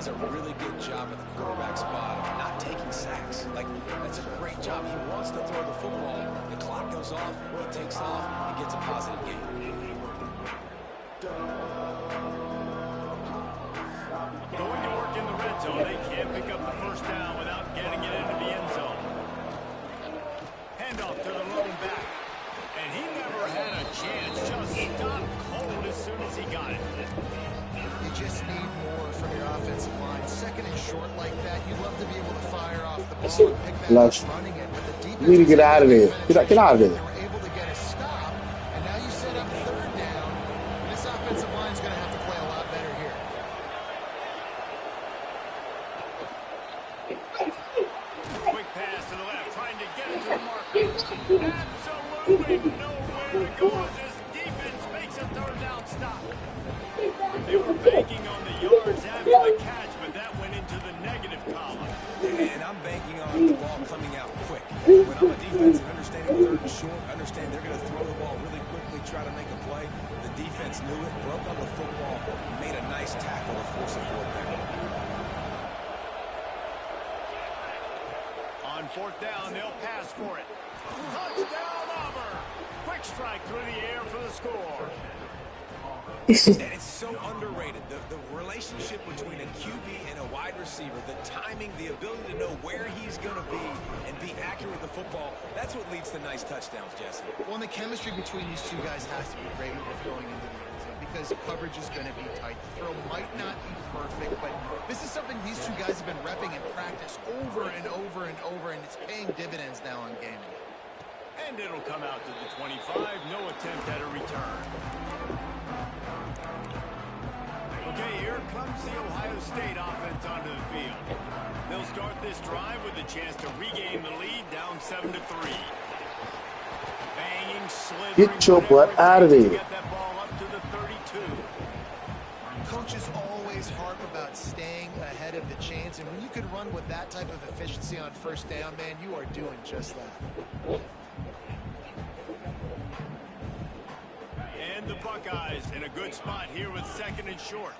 does a really good job at the quarterback spot of not taking sacks. Like, that's a great job. He wants to throw the football. The clock goes off, he takes off, and gets a positive gain. Going to work in the red zone. They can't pick up the first down without getting it into the end zone. Handoff to the running back. And he never had a chance. Just stopped cold as soon as he got it. You just need more from your offensive line. Second and short like that, you'd love to be able to fire off the ball and pick that up running it. But the defense, you need to get out of there. Get out of there. They were able to get a stop, and now you set up third down. And this offensive line is going to have to play a lot better here. Quick pass to the left, trying to get it to the marker. Absolutely nowhere to go as this defense makes a third down stop. They were banking on the yards after the catch, but that went into the negative column. And I'm banking on the ball coming out quick. When I'm a defense and understanding third and short, understand they're going to throw the ball really quickly, try to make a play. The defense knew it, broke on the football, made a nice tackle to force a fourth down. On fourth down, they'll pass for it. Touchdown, Auburn! Quick strike through the air for the score. And it's so underrated. The relationship between a QB and a wide receiver, the timing, the ability to know where he's going to be and be accurate with the football, that's what leads to nice touchdowns, Jesse. Well, the chemistry between these two guys has to be great with going into the end zone because coverage is going to be tight. The throw might not be perfect, but this is something these two guys have been repping in practice over and over and over, and it's paying dividends now on game day. And it'll come out to the 25. No attempt at a return. Okay, here comes the Ohio State offense onto the field. They'll start this drive with a chance to regain the lead, down 7-3. Banging, slithering. Get your butt out of there. Get that ball up to the 32. Coaches always harp about staying ahead of the chains, and when you can run with that type of efficiency on first down, man, you are doing just that. And the Buckeyes in a good spot here with second and short.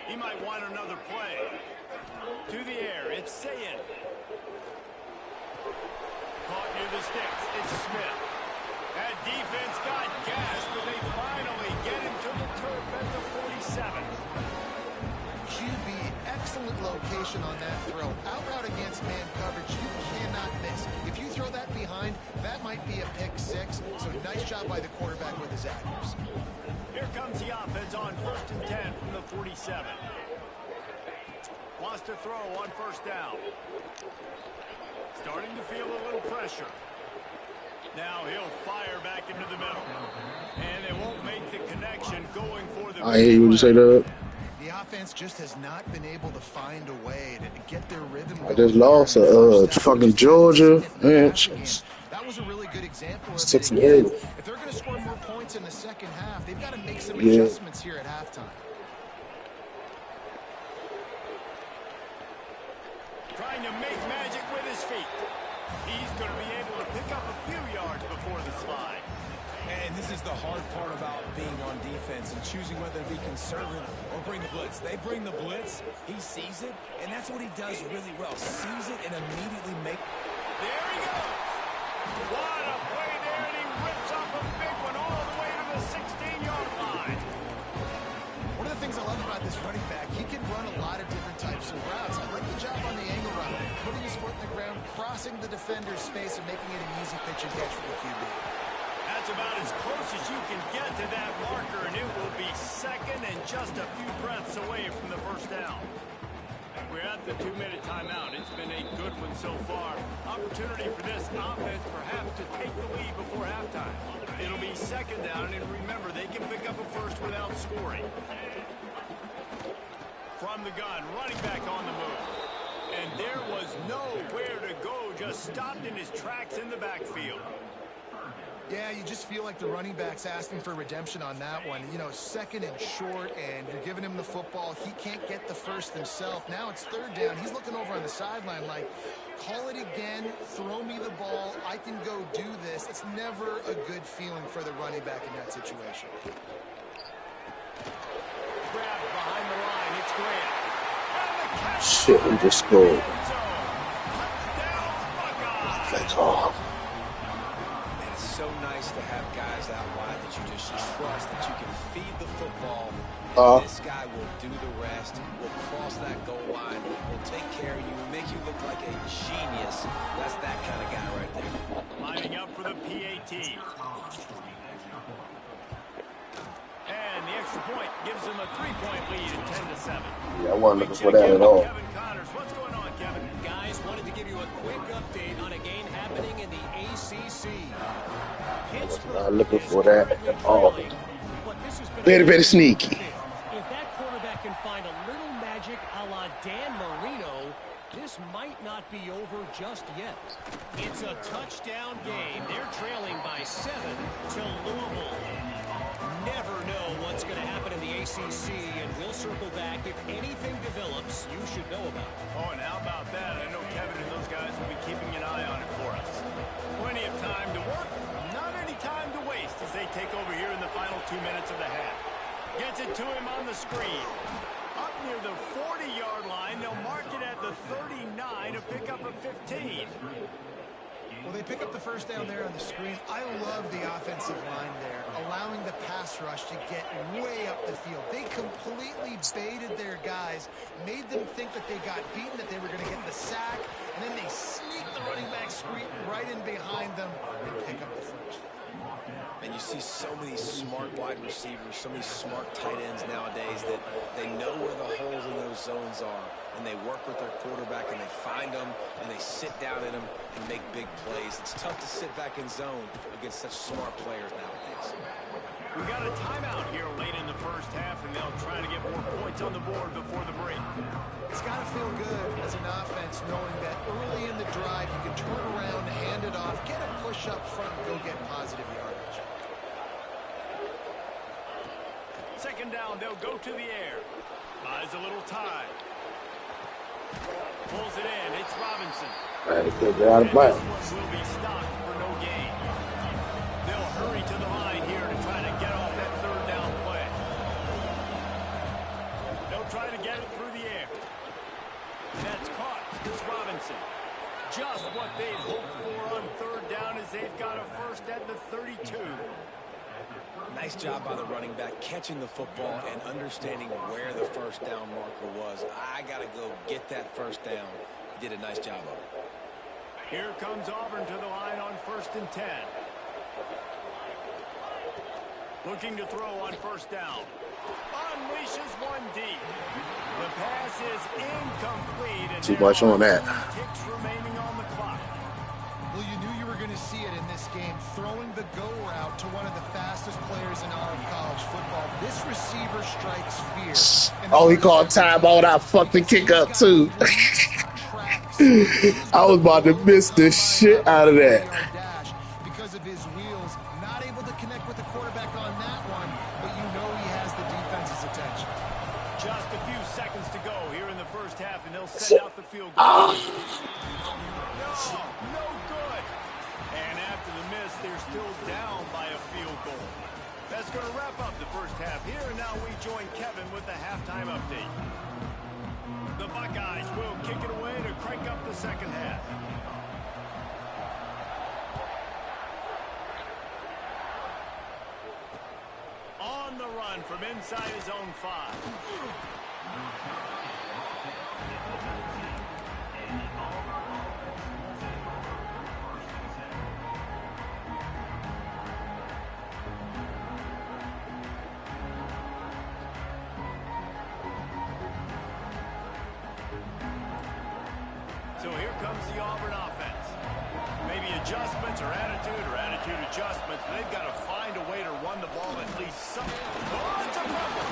He might want another play. To the air, it's Sayin. Caught near the sticks, it's Smith. That defense got gas, but they finally get him to the turf at the 47. QB, excellent location on that throw. Out route against man coverage, you cannot miss. If you throw that behind, that might be a pick six. So nice job by the quarterback with his accuracy. Here comes the offense on 1st and 10 from the 47. Wants to throw on first down. Starting to feel a little pressure. Now he'll fire back into the middle. And they won't make the connection going for the... I hear you when you say that. The offense just has not been able to find a way to get their rhythm. I just lost fucking Georgia. Man, that was a really good example. 6-8. If they're going to score more points in the second half, they've got to make some adjustments here at halftime. Trying to make magic with his feet. He's going to be able to pick up a few yards before the slide. And this is the hard part about being on defense and choosing whether to be conservative or bring the blitz. They bring the blitz, he sees it, and that's what he does really well. Sees it and immediately make... There he goes! What a play there, and he rips off a big one all the way to the 16-yard line. One of the things I love about this running back, he can run a lot of different types of routes. I like the job on the angle route, putting his foot in the ground, crossing the defender's face, and making it an easy pitch and catch for the QB. That's about as close as you can get to that marker, and it will be second and just a few breaths away from the first down. We're at the 2-minute timeout. It's been a good one so far. Opportunity for this offense perhaps to take the lead before halftime. It'll be second down, and remember, they can pick up a first without scoring. From the gun, running back on the move. And there was nowhere to go, just stopped in his tracks in the backfield. Yeah, you just feel like the running back's asking for redemption on that one. You know, 2nd and short, and you're giving him the football. He can't get the first himself. Now it's 3rd down. He's looking over on the sideline like, call it again, throw me the ball, I can go do this. It's never a good feeling for the running back in that situation. Grab behind the line, it's Grant. Shit, we just scored. That's all. Man, it's so nice to have guys out wide that you just trust that you can feed the football. And this guy will do the rest. Will cross that goal line. Will take care of you. Make you look like a genius. That's that kind of guy right there. Lining up for the PAT. And the extra point gives them a 3-point lead at 10-7. Yeah, I wasn't looking for that at all. Kevin Connors, what's going on, Kevin? Guys, wanted to give you a quick update on a game happening in the ACC. I was not looking for that at all. Very sneaky. If that quarterback can find a little magic a la Dan Marino, this might not be over just yet. It's a touchdown game. They're trailing by 7 to Louisville. Never know what's going to happen in the ACC, and we'll circle back if anything develops you should know about. Oh, and how about that? I know Kevin and those guys will be keeping an eye on it for us. Plenty of time to work, not any time to waste as they take over here in the final 2 minutes of the half. Gets it to him on the screen. Up near the 40-yard line, they'll mark it at the 39 to pick up a 15. Well, they pick up the first down there on the screen. I love the offensive line there, allowing the pass rush to get way up the field. They completely baited their guys, made them think that they got beaten, that they were going to get the sack, and then they sneak the running back screen right in behind them and pick up the first. And you see so many smart wide receivers, so many smart tight ends nowadays that they know where the holes in those zones are, and they work with their quarterback, and they find them, and they sit down in them and make big plays. It's tough to sit back in zone against such smart players nowadays. We got a timeout here late in the first half, and they'll try to get more points on the board before the break. It's got to feel good as an offense knowing that early in the drive you can turn around, hand it off, get a push up front, and go get positive yardage. Second down, they'll go to the air. Buys a little time. Pulls it in. It's Robinson. Out of bounds. This one will be stopped for no gain. They'll hurry to the line here to try to get off that 3rd down play. They'll try to get it through the air. That's caught. It's Robinson. Just what they'd hoped for on 3rd down as they've got a first at the 32. Nice job by the running back catching the football and understanding where the first down marker was. I got to go get that first down. He did a nice job of it. Here comes Auburn to the line on 1st and 10. Looking to throw on 1st down. Unleashes one deep. The pass is incomplete. And Too much on that. Ticks remaining on the clock. Well, you knew you were going to see it in this game, throwing the go route to one of the fastest players in all of college football. This receiver strikes fear. Oh, he called timeout. I fucked the kick up, too. I was about to miss the shit out of that. Because of his wheels, not able to connect with the quarterback on that one, but you know he has the defense's attention. Just a few seconds to go here in the first half, and they'll send out the field goal. No good. And after the miss, they're still down by a field goal. That's going to wrap up the first half here, and now we join Kevin with the halftime update. The Buckeyes will kick it away to crank up the second half. On the run from inside his own 5. So here comes the Auburn offense. Maybe adjustments or attitude adjustments, but they've got to find a way to run the ball at least some. Oh, it's a fumble.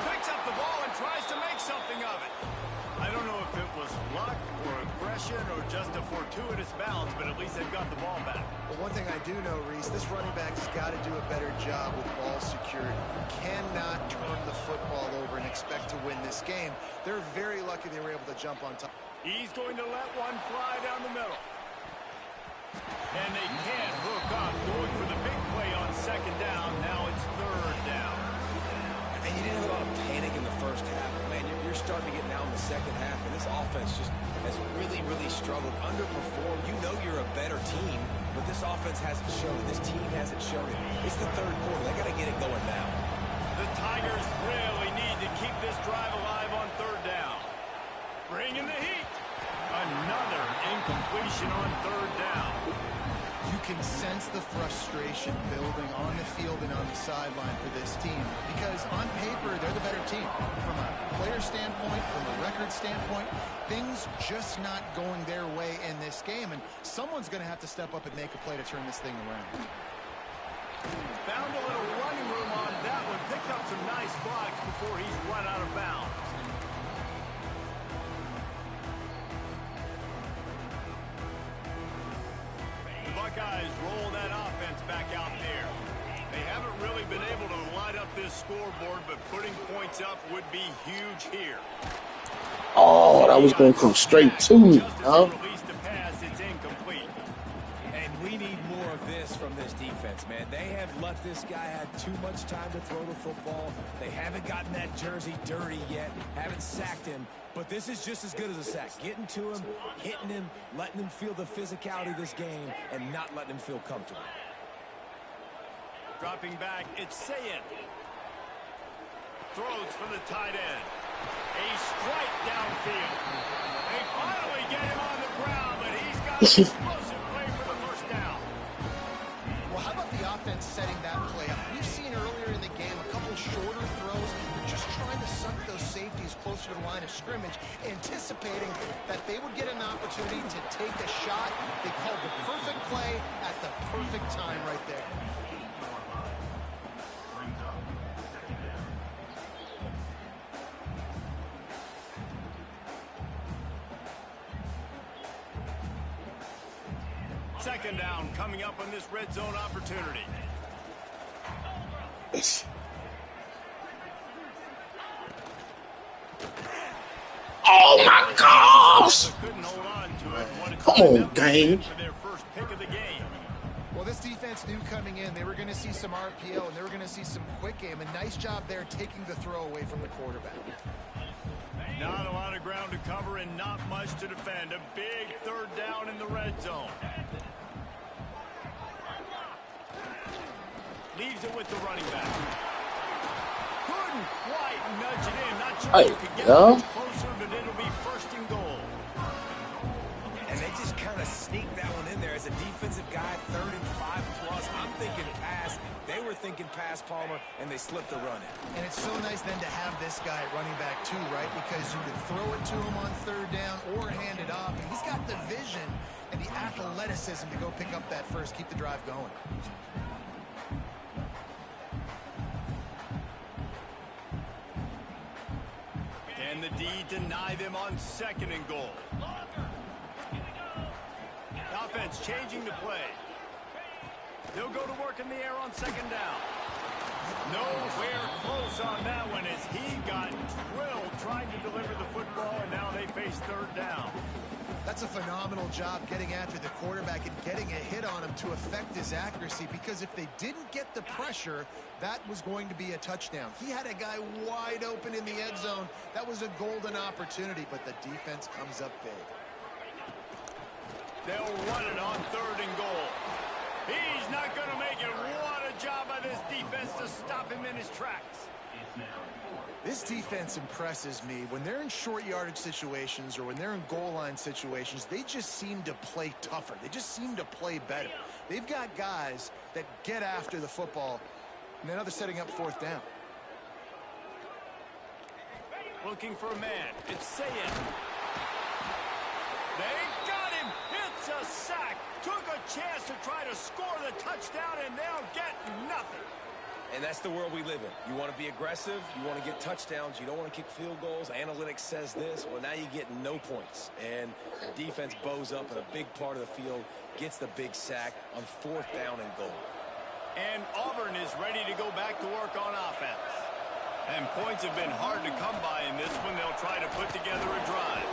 Picks up the ball and tries to make something of it. I don't know if it was luck or aggression or just a fortuitous lost bounds, but at least they've got the ball back. Well, one thing I do know, Reese, this running back's got to do a better job with ball security. You cannot turn the football over and expect to win this game. They're very lucky they were able to jump on top. He's going to let one fly down the middle. And they can't hook up, going for the big play on second down. Now it's third down. And you didn't have a lot of panic in the first half. Man, you're starting to get now in the second half, and this offense just has really, really struggled, underperformed. You know you're a better team, but this offense hasn't shown it. This team hasn't shown it. It's the third quarter. They got to get it going now. The Tigers really need to keep this drive alive on third down. Bringing the heat. Another incompletion on third down. You can sense the frustration building on the field and on the sideline for this team because on paper, they're the better team. From a player standpoint, from a record standpoint, things just not going their way in this game, and someone's going to have to step up and make a play to turn this thing around. Found a little running room on that one. Picked up some nice blocks before he's run out of bounds. Buckeyes roll that offense back out there. They haven't really been able to light up this scoreboard, but putting points up would be huge here. Oh, that was going to come straight to me, huh? Release the pass, it's incomplete. And we need more of this from this defense, man. They have let this guy have too much time to throw the football. They haven't gotten that jersey dirty yet, haven't sacked him. But this is just as good as a sack. Getting to him, hitting him, letting him feel the physicality of this game, and not letting him feel comfortable. Dropping back, it's Sayin. Throws for the tight end. A strike downfield. They finally get him on the ground, but he's got an explosive play for the first down. Well, how about the offense setting that play up? We've seen earlier in the game a couple shorter throws, just trying to suck those safeties closer to the line of scrimmage, anticipating that they would get an opportunity to take a shot. They called the perfect play at the perfect time right there. Second down coming up on this red zone opportunity. Yes. Oh my gosh! Couldn't hold on to it. Come on, gang. For their first pick of the game. Well, this defense knew coming in they were going to see some RPO and they were going to see some quick game. A nice job there taking the throw away from the quarterback. Not a lot of ground to cover and not much to defend. A big third down in the red zone. Leaves it with the running back. Couldn't quite nudge it in. Not sure you could get much closer, but it'll be first and goal. And they just kind of sneaked that one in there as a defensive guy, 3rd and 5 plus. I'm thinking pass. They were thinking pass, Palmer, and they slipped the run in. And it's so nice then to have this guy at running back too, right? Because you can throw it to him on third down or hand it off. And he's got the vision and the athleticism to go pick up that first, keep the drive going. Can the D deny them on second and goal? Offense changing the play. They'll go to work in the air on second down. Nowhere close on that one as he got drilled trying to deliver the football, and now they face third down. That's a phenomenal job getting after the quarterback and getting a hit on him to affect his accuracy, because if they didn't get the pressure, that was going to be a touchdown. He had a guy wide open in the end zone. That was a golden opportunity, but the defense comes up big. They'll run it on third and goal. He's not going to make it. What a job by this defense to stop him in his tracks. This defense impresses me. When they're in short yardage situations or when they're in goal line situations, they just seem to play tougher. They just seem to play better. They've got guys that get after the football. And now they're setting up fourth down. Looking for a man. It's Sayin. They got him. It's a sack. Took a chance to try to score the touchdown, and they'll get nothing. And that's the world we live in. You want to be aggressive, you want to get touchdowns, you don't want to kick field goals. Analytics says this. Well, now you get no points. And the defense bows up in a big part of the field, gets the big sack on 4th down and goal. And Auburn is ready to go back to work on offense. And points have been hard to come by in this one. They'll try to put together a drive.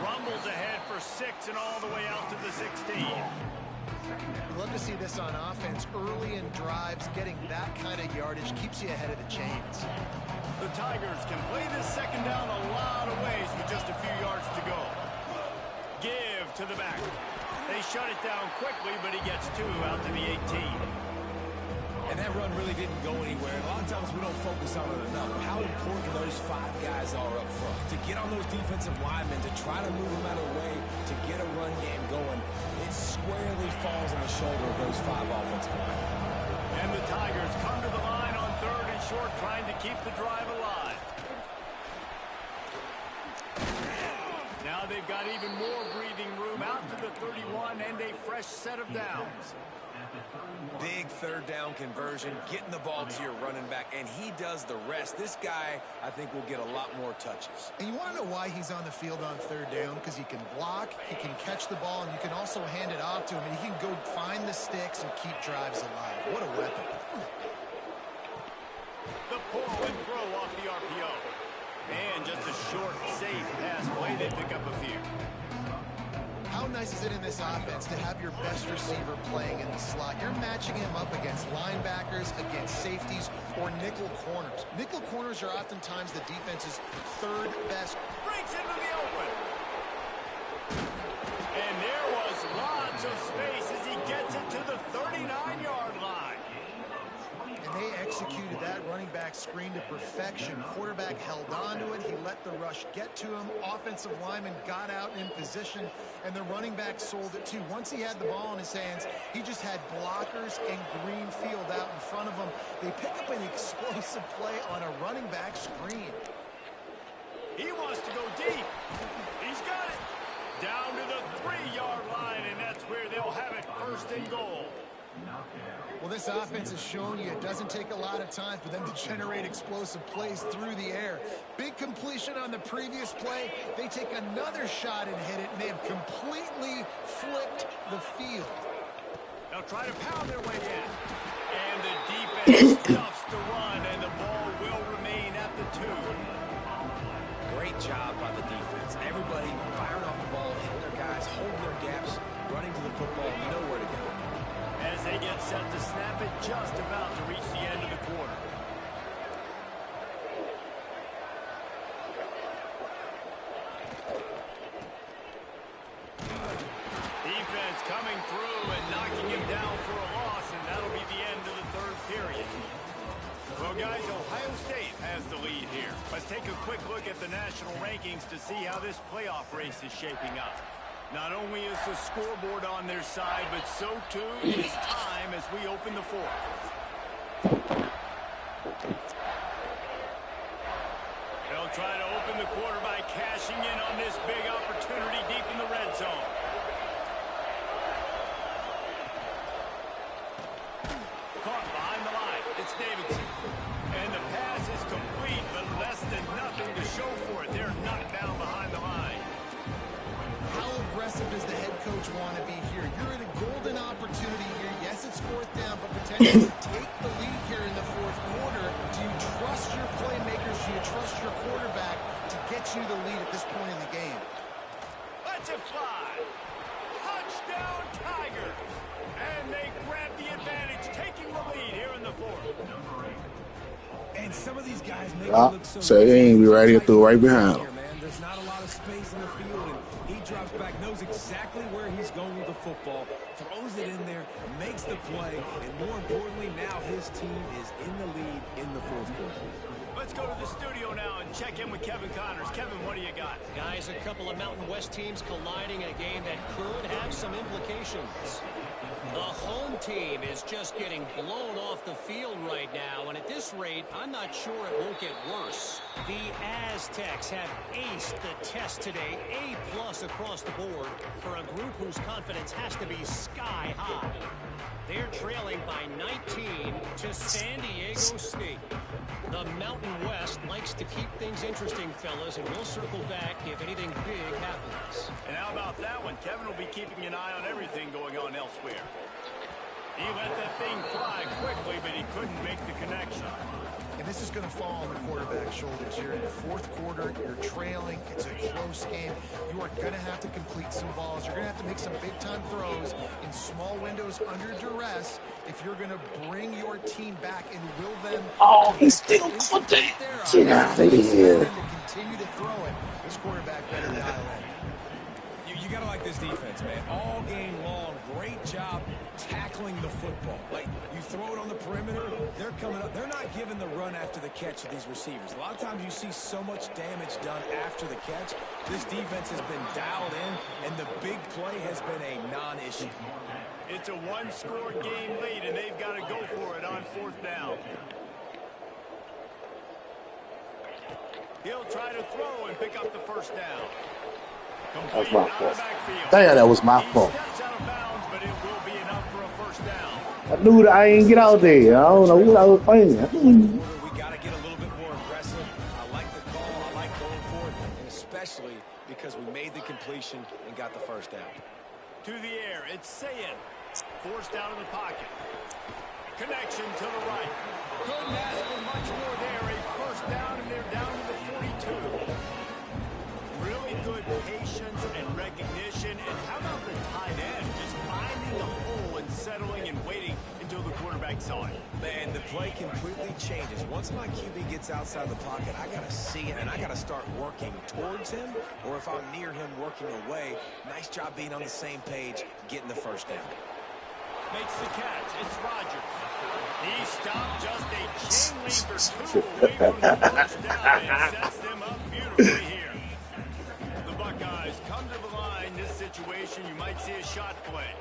Rumbles ahead for 6 and all the way out to the 16. We'd love to see this on offense early in drives. Getting that kind of yardage keeps you ahead of the chains. The Tigers can play this 2nd down a lot of ways with just a few yards to go. Give to the back. They shut it down quickly, but he gets 2 out to the 18. And that run really didn't go anywhere. A lot of times we don't focus on it enough. How important those 5 guys are up front. To get on those defensive linemen, to try to move them out of the way, to get a run game going, it squarely falls on the shoulder of those 5 offensive linemen. And the Tigers come to the line on 3rd and short, trying to keep the drive alive. Now they've got even more breathing room out to the 31 and a fresh set of downs. Big 3rd down conversion, getting the ball to your running back, and he does the rest. This guy, I think, will get a lot more touches. And you want to know why he's on the field on 3rd down? Because he can block, he can catch the ball, and you can also hand it off to him, and he can go find the sticks and keep drives alive. What a weapon. The pull and throw off the RPO. And just a short, safe pass play. They pick up a few. How nice is it in this offense to have your best receiver playing in the slot? You're matching him up against linebackers, against safeties, or nickel corners. Nickel corners are oftentimes the defense's 3rd best. Breaks into the open. And there was lots of space as he gets it to the 39-yard line. And they executed that running back screen to perfection. Quarterback held on to it. He let the rush get to him. Offensive lineman got out in position, and the running back sold it too. Once he had the ball in his hands, he just had blockers and green field out in front of him. They pick up an explosive play on a running back screen. He wants to go deep. He's got it. Down to the 3-yard line, and that's where they'll have it, 1st and goal. Well, this offense has shown you it doesn't take a lot of time for them to generate explosive plays through the air. Big completion on the previous play. They take another shot and hit it, and they have completely flipped the field. They'll try to pound their way in. And the defense stuffs the run, and the ball will remain at the 2. Great job by the defense. Everybody firing off the ball, hitting their guys, holding their gaps, running to the football, nowhere to go. As they get set to snap it, just about to reach the end of the quarter. Defense coming through and knocking him down for a loss, and that'll be the end of the 3rd period. Well, guys, Ohio State has the lead here. Let's take a quick look at the national rankings to see how this playoff race is shaping up. Not only is the scoreboard on their side, but so too is time as we open the 4th. They'll try to open the quarter by cashing in on this big opportunity deep in the red zone. Caught behind the line. It's Davidson. And the pass is complete, but less than nothing to show for it. They're knocked down behind the line. How aggressive does the head coach want to be here? You're in a golden opportunity here. Yes, it's 4th down, but potentially take the lead here in the 4th quarter. Do you trust your playmakers? Do you trust your quarterback to get you the lead at this point in the game? Let's it fly. Touchdown, Tiger. And they grab the advantage, taking the lead here in the 4th. And some of these guys make it look so he ain't be ready to throw right behind him. There's not a lot of space in the field, and he drops back, knows exactly where he's going with the football, throws it in there, makes the play, and more importantly, now his team is in the lead in the 4th quarter. Let's go to the studio now and check in with Kevin Connors. Kevin, what do you got? Guys, a couple of Mountain West teams colliding in a game that could have some implications. The home team is just getting blown off the field right now, and at this rate, I'm not sure it won't get worse. The Aztecs have aced the test today, A+ across the board for a group whose confidence has to be sky high. They're trailing by 19 to San Diego State. The Mountain West likes to keep things interesting, fellas, and we'll circle back if anything big happens. And how about that one? Kevin will be keeping an eye on everything going on elsewhere. He let that thing fly quickly, but he couldn't make the connection. And this is going to fall on the quarterback's shoulders here. In the fourth quarter, you're trailing. It's a close game. You are going to have to complete some balls. You're going to have to make some big-time throws in small windows under duress if you're going to bring your team back and will them. Oh, he's still put that. Get out of here. To continue to throw it. This quarterback better dial in. You got to like this defense, man. All game long, great job tackling the football. Like, you throw it on the perimeter, they're coming up. They're not giving the run after the catch to these receivers. A lot of times you see so much damage done after the catch. This defense has been dialed in, and the big play has been a non-issue. It's a one-score game lead, and they've got to go for it on fourth down. He'll try to throw and pick up the first down. That was my fault. Damn, that was my fault. I knew that I ain't get out there. I don't know what I was playing. We got to get a little bit more aggressive. I like the call. I like going for it, and especially because we made the completion and got the first down. To the air, it's Sayin. Forced out of the pocket. Connection to the right. Couldn't ask for much more there. A first down, and they're down to the 42. Really good patience and recognition. And how about the tight end? Just finding the hole and settling and waiting until the quarterback saw it. Man, the play completely changes. Once my QB gets outside the pocket, I got to see it, and I got to start working towards him, or if I'm near him, working away. Nice job being on the same page, getting the first down. Makes the catch. It's Rodgers. He stopped just a chain link or two away from the first down and sets them up beautifully here. The Buckeyes come to the line. This situation, you might see a shot play.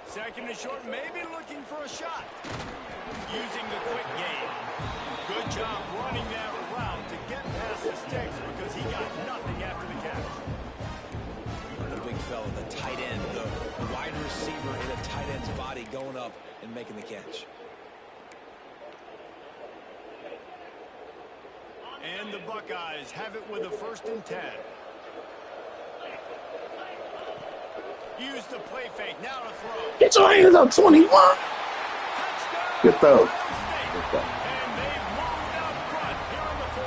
Second and short, maybe looking for a shot. Using the quick game. Good job running that route to get past the sticks because he got nothing after the catch. The big fella, the tight end, the wide receiver in a tight end's body going up and making the catch. And the Buckeyes have it with a 1st and 10. Use the play fake. Now to throw. Get your hands up, 21. Good throw. And they've moved out front here on the 4.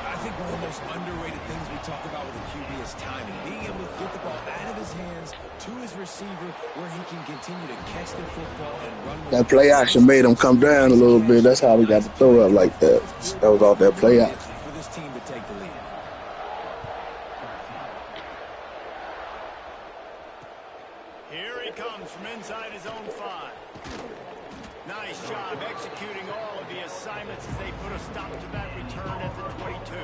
I think one of the most underrated things we talk about with a QB is timing. Being able to get the ball out of his hands to his receiver where he can continue to catch the football and run. That play action made him come down a little bit. That's how we got to throw up like that. That was off that play action. For this team to take the lead. Here he comes from inside his own 5. Nice job executing all of the assignments as they put a stop to that return at the 22.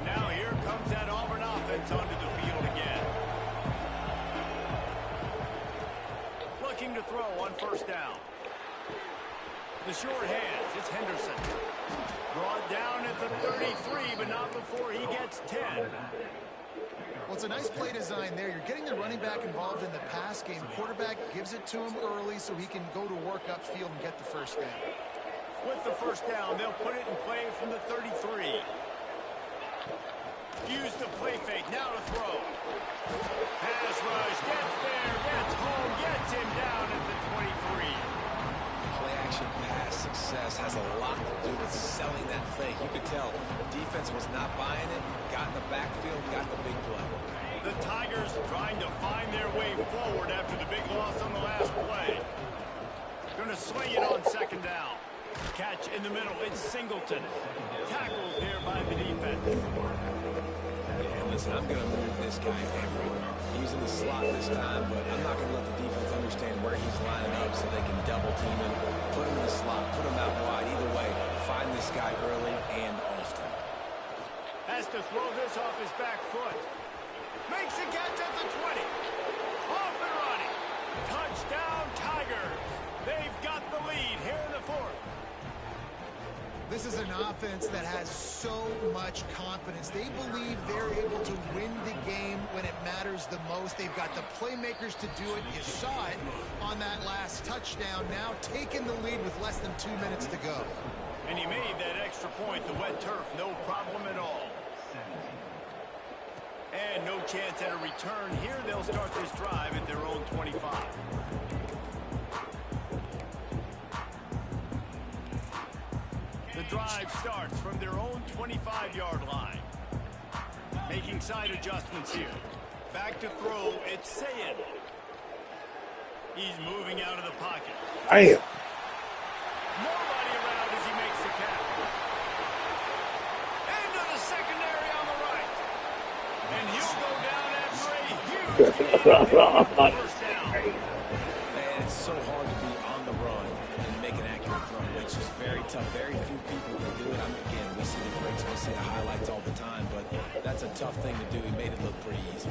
Now here comes that Auburn offense onto the field again. Looking to throw on 1st down. The short hands, it's Henderson. Brought down at the 33, but not before he gets 10. Well, it's a nice play design there. You're getting the running back involved in the pass game. Quarterback gives it to him early so he can go to work upfield and get the first down. With the 1st down, they'll put it in play from the 33. Use the play fake. Now to throw. Pass rush. Gets there. Gets home. Gets him down at the 23. Play-action pass success has a lot to do with selling that fake. You could tell defense was not buying it, got in the backfield, got the big play. The Tigers trying to find their way forward after the big loss on the last play. Going to swing it on 2nd down. Catch in the middle. It's Singleton. Tackled there by the defense. Yeah, listen, I'm going to move this guy everywhere. He's in the slot this time, but I'm not going to let the defense understand where he's lining up so they can double team him, put him in the slot, put him out wide. Either way, find this guy early and often. Has to throw this off his back foot. Makes a catch at the 20. Off and running. Touchdown, Tigers. They've got the lead here in the fourth. This is an offense that has so much confidence. They believe they're able to win the game when it matters the most. They've got the playmakers to do it. You saw it on that last touchdown. Now taking the lead with less than 2 minutes to go. And he made that extra point, the wet turf, no problem at all. And no chance at a return here. They'll start this drive at their own 25. The drive starts from their own 25-yard line. Making side adjustments here. Back to throw, it's Sayed. He's moving out of the pocket. Damn. Nobody around as he makes the catch. Into the secondary on the right. And he'll go down after a huge first down. Man, it's so hard to be on the run and make an accurate throw, which is very tough. Very few people can do it. Again, we see the breaks, we see the highlights all the time, but that's a tough thing to do. He made it look pretty easy.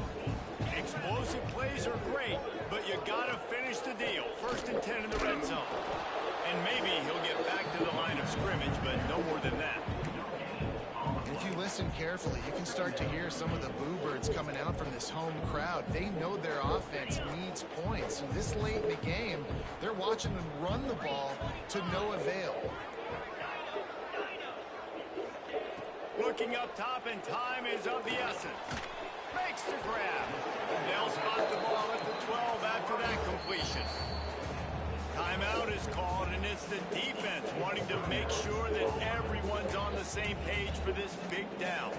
Explosive plays are great, but you got to finish the deal. 1st and 10 in the red zone. And maybe he'll get back to the line of scrimmage, but no more than that. If you listen carefully, you can start to hear some of the boo birds coming out from this home crowd. They know their offense needs points. And this late in the game, they're watching them run the ball to no avail. Looking up top, and time is of the essence. Makes the grab. They'll spot the ball at the 12 after that completion. Timeout is called, and it's the defense wanting to make sure that everyone's on the same page for this big down.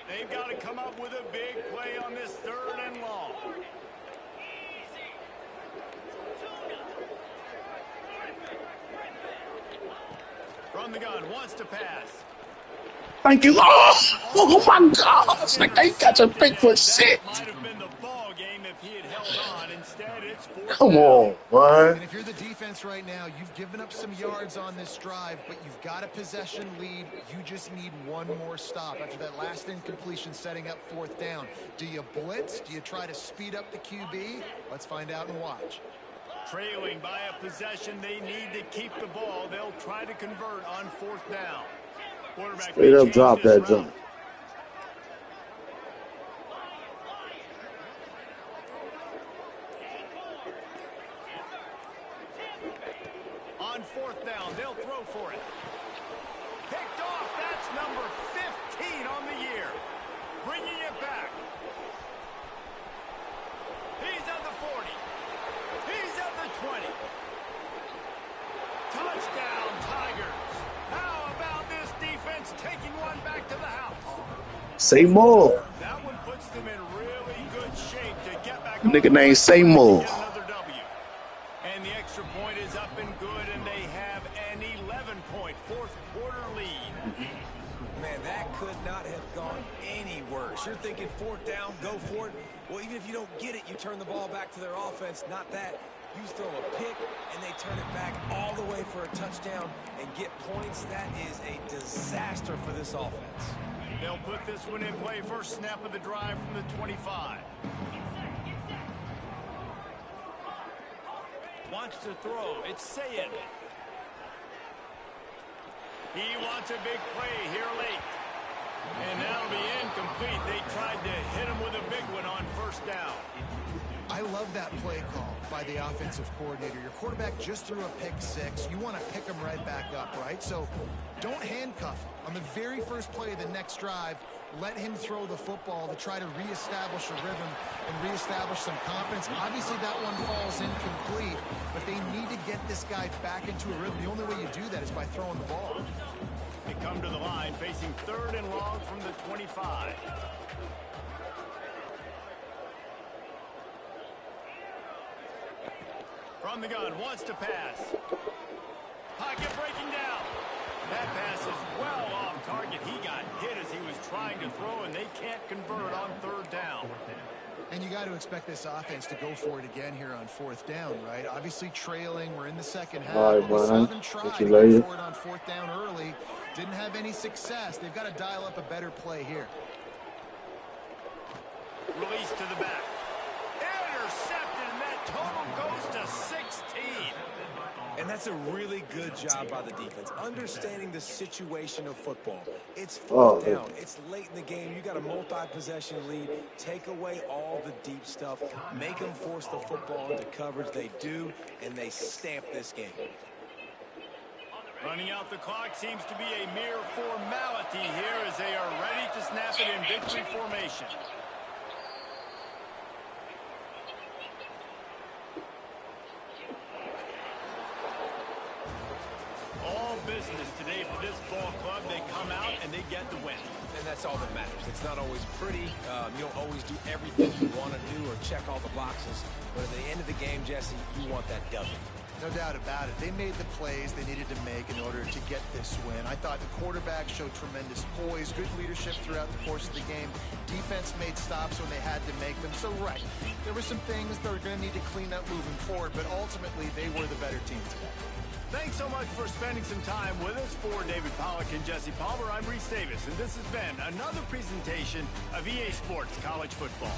They've got to come up with a big play on this 3rd and long. From the gun, wants to pass. Thank you. Oh my gosh. Like, they got a big foot shit. That might have been the ball game if he had held on. Instead, it's 4th Come down. on, man. And if you're the defense right now, you've given up some yards on this drive, but you've got a possession lead. You just need one more stop after that last incompletion setting up 4th down. Do you blitz? Do you try to speed up the QB? Let's find out and watch. Trailing by a possession, they need to keep the ball. They'll try to convert on 4th down. Quarterback Straight may up change drop this that route. jump. On 4th down, they'll throw for it. Picked off. That's number 15 on the year. Bringing it back. He's at the 40. He's at the 20. Touchdown, Tigers. How about this defense taking one back to the house? Say more. That one puts them in really good shape to get back. Nigga on the named field Seymour. and get another W. And the extra point is up and good, and they have an 11-point fourth-quarter lead. Man, that could not have gone any worse. You're thinking 4th down, go for it. Well, even if you don't get it, you turn the ball back to their offense. Not that. You throw a pick, and they turn it back all the way for a touchdown and get points. That is a disaster for this offense. They'll put this one in play. First snap of the drive from the 25. Wants to throw. It's Sayed. He wants a big play here late. And that'll be incomplete. They tried to hit him with a big one on 1st down. I love that play call by the offensive coordinator. Your quarterback just threw a pick 6. You want to pick him right back up, right? So don't handcuff him. On the very first play of the next drive, let him throw the football to try to reestablish a rhythm and reestablish some confidence. Obviously, that one falls incomplete, but they need to get this guy back into a rhythm. The only way you do that is by throwing the ball. They come to the line facing 3rd and long from the 25. From the gun, wants to pass. Pocket breaking down. That pass is well off target. He got hit as he was trying to throw, and they can't convert on 3rd down. And you got to expect this offense to go for it again here on 4th down, right? Obviously trailing. We're in the second half. All right, We saw man. them try Catch to you go later. for it on 4th down early. Didn't have any success. They've got to dial up a better play here. Release to the back. Intercepted, and that total goes to 16. And that's a really good job by the defense, understanding the situation of football. It's 4th down. It's late in the game. You got a multi-possession lead. Take away all the deep stuff. Make them force the football into coverage. They do, and they stamp this game. Running out the clock seems to be a mere formality here as they are ready to snap it in victory formation. All business today for this ball club. They come out and they get the win. And that's all that matters. It's not always pretty. You don't always do everything you want to do or check all the boxes. But at the end of the game, Jesse, you want that W. No doubt about it. They made the plays they needed to make in order to get this win. I thought the quarterback showed tremendous poise, good leadership throughout the course of the game. Defense made stops when they had to make them. So, right, there were some things they're going to need to clean up moving forward, but ultimately they were the better team today. Thanks so much for spending some time with us. For David Pollack and Jesse Palmer, I'm Reese Davis, and this has been another presentation of EA Sports College Football.